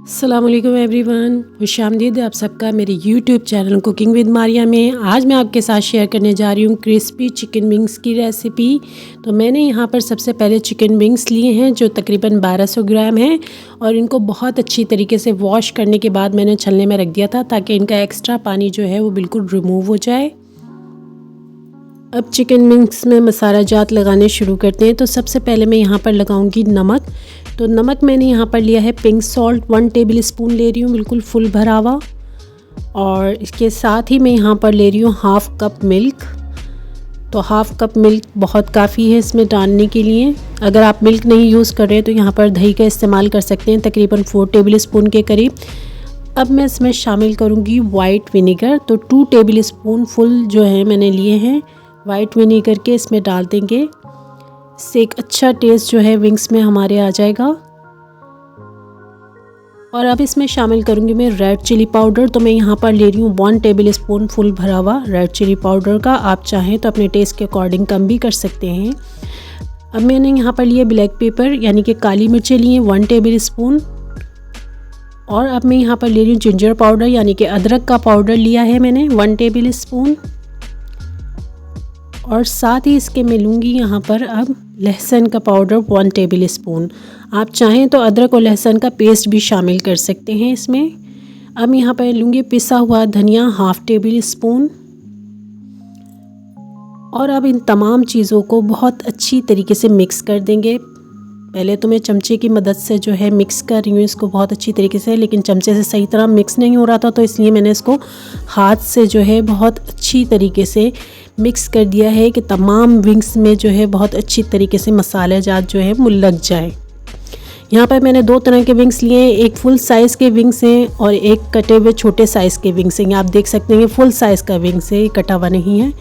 अस्सलाम वालेकुम एवरीवन, खुशामदीद आप सबका मेरे YouTube channel cooking with Maria में। आज मैं आपके साथ शेयर करने जा रही हूँ क्रिस्पी चिकन विंग्स की रेसिपी। तो मैंने यहाँ पर सबसे पहले चिकन विंग्स लिए हैं जो तकरीबन 1200 ग्राम हैं और इनको बहुत अच्छी तरीके से वॉश करने के बाद मैंने छलने में रख दिया था ताकि इनका एक्स्ट्रा पानी जो है वो बिल्कुल रिमूव हो जाए। अब चिकन विंग्स में मसाला जात लगाने शुरू करते हैं। तो सबसे पहले मैं यहाँ पर लगाऊंगी नमक। तो नमक मैंने यहाँ पर लिया है पिंक सॉल्ट 1 टेबल स्पून ले रही हूँ, बिल्कुल फुल भरा हुआ। और इसके साथ ही मैं यहाँ पर ले रही हूँ हाफ़ कप मिल्क। तो हाफ़ कप मिल्क बहुत काफ़ी है इसमें डालने के लिए। अगर आप मिल्क नहीं यूज़ कर रहे तो यहाँ पर दही का इस्तेमाल कर सकते हैं, तकरीबन 4 टेबल स्पून के करीब। अब मैं इसमें शामिल करूँगी वाइट विनेगर। तो 2 टेबल स्पून फुल जो है मैंने लिए हैं वाइट विनेगर के, इसमें डाल देंगे। इससे एक अच्छा टेस्ट जो है विंग्स में हमारे आ जाएगा। और अब इसमें शामिल करूँगी मैं रेड चिली पाउडर। तो मैं यहाँ पर ले रही हूँ 1 टेबल स्पून फुल भरा हुआ रेड चिली पाउडर का। आप चाहें तो अपने टेस्ट के अकॉर्डिंग कम भी कर सकते हैं। अब मैंने यहाँ पर लिए ब्लैक पेपर यानी कि काली मिर्चें लिए 1 टेबल स्पून। और अब मैं यहाँ पर ले रही हूँ जिंजर पाउडर यानी कि अदरक का पाउडर लिया है मैंने 1 टेबल स्पून। और साथ ही इसके मैं लूँगी यहाँ पर अब लहसुन का पाउडर 1 टेबल स्पून। आप चाहें तो अदरक और लहसुन का पेस्ट भी शामिल कर सकते हैं इसमें। अब यहाँ पर लूँगी पिसा हुआ धनिया हाफ़ टेबल स्पून। और अब इन तमाम चीज़ों को बहुत अच्छी तरीके से मिक्स कर देंगे। पहले तो मैं चमचे की मदद से जो है मिक्स कर रही हूँ इसको बहुत अच्छी तरीके से, लेकिन चमचे से सही तरह मिक्स नहीं हो रहा था, तो इसलिए मैंने इसको हाथ से जो है बहुत अच्छी तरीके से मिक्स कर दिया है कि तमाम विंग्स में जो है बहुत अच्छी तरीके से मसाला जात जो है वो लग जाए। यहाँ पर मैंने 2 तरह के विंग्स लिए हैं, एक फुल साइज़ के विंग्स हैं और एक कटे हुए छोटे साइज़ के विंग्स हैं। आप देख सकते हैं फुल साइज़ का विंग्स है, कटा हुआ नहीं है।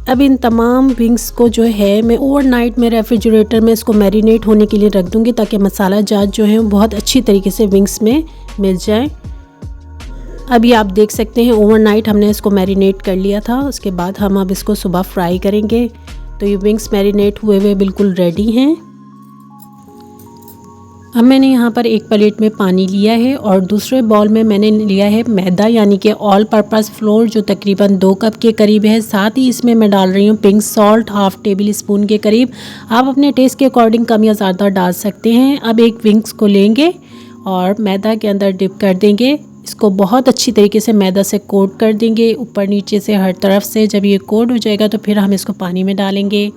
अब इन तमाम विंग्स को जो है मैं ओवरनाइट में रेफ्रिजरेटर में इसको मैरिनेट होने के लिए रख दूँगी ताकि मसाला जात जो है बहुत अच्छी तरीके से विंग्स में मिल जाए। अभी आप देख सकते हैं ओवरनाइट हमने इसको मैरिनेट कर लिया था। उसके बाद हम अब इसको सुबह फ्राई करेंगे। तो ये विंग्स मैरिनेट हुए हुए बिल्कुल रेडी हैं। अब मैंने यहाँ पर एक प्लेट में पानी लिया है और दूसरे बाउल में मैंने लिया है मैदा यानी कि ऑल पर्पस फ्लोर जो तकरीबन 2 कप के करीब है। साथ ही इसमें मैं डाल रही हूँ pink salt half table spoon के करीब। आप अपने टेस्ट के अकॉर्डिंग कम या ज़्यादा डाल सकते हैं। अब एक विंग्स को लेंगे और मैदा के अंदर डिप कर देंगे। इसको बहुत अच्छी तरीके से मैदा से कोट कर देंगे ऊपर नीचे से हर तरफ से। जब ये कोट हो जाएगा तो फिर हम इसको पानी में डालेंगे,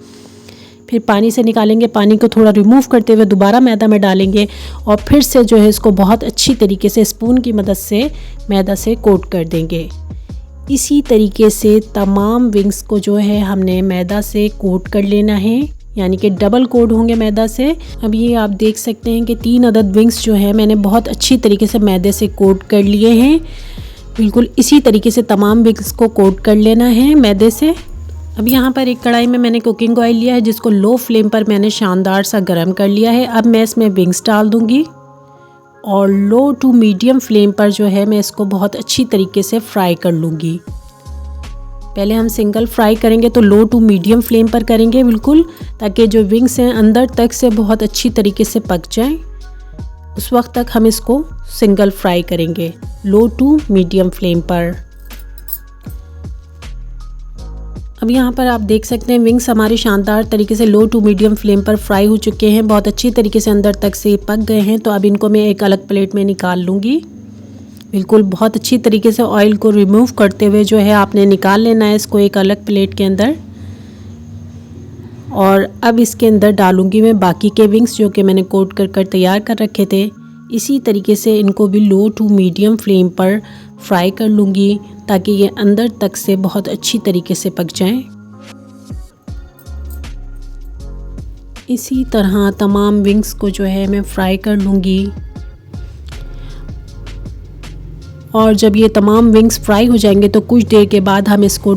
फिर पानी से निकालेंगे, पानी को थोड़ा रिमूव करते हुए दोबारा मैदा में डालेंगे और फिर से जो है इसको बहुत अच्छी तरीके से स्पून की मदद से मैदा से कोट कर देंगे। इसी तरीके से तमाम विंग्स को जो है हमने मैदा से कोट कर लेना है, यानी कि डबल कोट होंगे मैदा से। अब ये आप देख सकते हैं कि 3 अदद विंग्स जो है मैंने बहुत अच्छी तरीके से मैदे से कोट कर लिए हैं। बिल्कुल इसी तरीके से तमाम विंग्स को कोट कर लेना है मैदे से। अब यहाँ पर एक कढ़ाई में मैंने कुकिंग ऑयल लिया है जिसको लो फ्लेम पर मैंने शानदार सा गर्म कर लिया है। अब मैं इसमें विंग्स डाल दूँगी और लो टू मीडियम फ्लेम पर जो है मैं इसको बहुत अच्छी तरीके से फ्राई कर लूँगी। पहले हम सिंगल फ्राई करेंगे तो लो टू मीडियम फ्लेम पर करेंगे बिल्कुल, ताकि जो विंग्स हैं अंदर तक से बहुत अच्छी तरीके से पक जाएं। उस वक्त तक हम इसको सिंगल फ्राई करेंगे लो टू मीडियम फ्लेम पर। अब यहाँ पर आप देख सकते हैं विंग्स हमारे शानदार तरीके से लो टू मीडियम फ्लेम पर फ्राई हो चुके हैं, बहुत अच्छी तरीके से अंदर तक से पक गए हैं। तो अब इनको मैं एक अलग प्लेट में निकाल लूँगी। बिल्कुल बहुत अच्छी तरीके से ऑयल को रिमूव करते हुए जो है आपने निकाल लेना है इसको एक अलग प्लेट के अंदर। और अब इसके अंदर डालूँगी मैं बाकी के विंग्स जो कि मैंने कोट कर तैयार कर रखे थे। इसी तरीके से इनको भी लो टू मीडियम फ्लेम पर फ्राई कर लूँगी ताकि ये अंदर तक से बहुत अच्छी तरीके से पक जाएं। इसी तरह तमाम विंग्स को जो है मैं फ्राई कर लूँगी। और जब ये तमाम विंग्स फ्राई हो जाएंगे तो कुछ देर के बाद हम इसको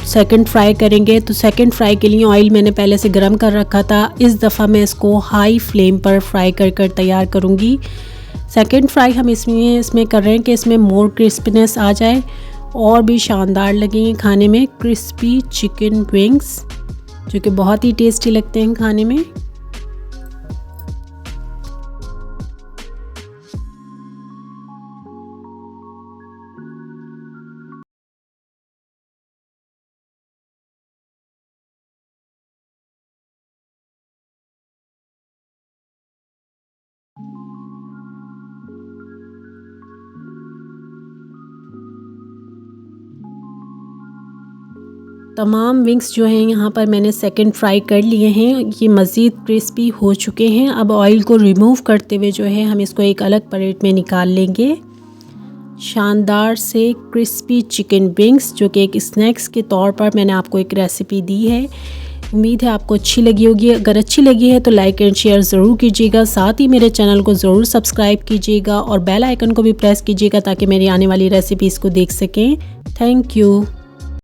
सेकंड फ्राई करेंगे। तो सेकंड फ्राई के लिए ऑयल मैंने पहले से गर्म कर रखा था। इस दफ़ा मैं इसको हाई फ्लेम पर फ्राई कर तैयार करूँगी। सेकंड फ्राई हम इसमें कर रहे हैं कि इसमें मोर क्रिस्पीनेस आ जाए और भी शानदार लगेंगे खाने में क्रिस्पी चिकन विंग्स, जो कि बहुत ही टेस्टी लगते हैं खाने में। तमाम विंग्स जो हैं यहाँ पर मैंने सेकंड फ्राई कर लिए हैं, ये मज़ीद क्रिस्पी हो चुके हैं। अब ऑयल को रिमूव करते हुए जो है हम इसको एक अलग प्लेट में निकाल लेंगे। शानदार से क्रिस्पी चिकन विंग्स जो कि एक स्नैक्स के तौर पर मैंने आपको एक रेसिपी दी है। उम्मीद है आपको अच्छी लगी होगी। अगर अच्छी लगी है तो लाइक एंड शेयर ज़रूर कीजिएगा, साथ ही मेरे चैनल को ज़रूर सब्सक्राइब कीजिएगा और बेल आइकन को भी प्रेस कीजिएगा ताकि मेरी आने वाली रेसिपीज़ को देख सकें। Thank you.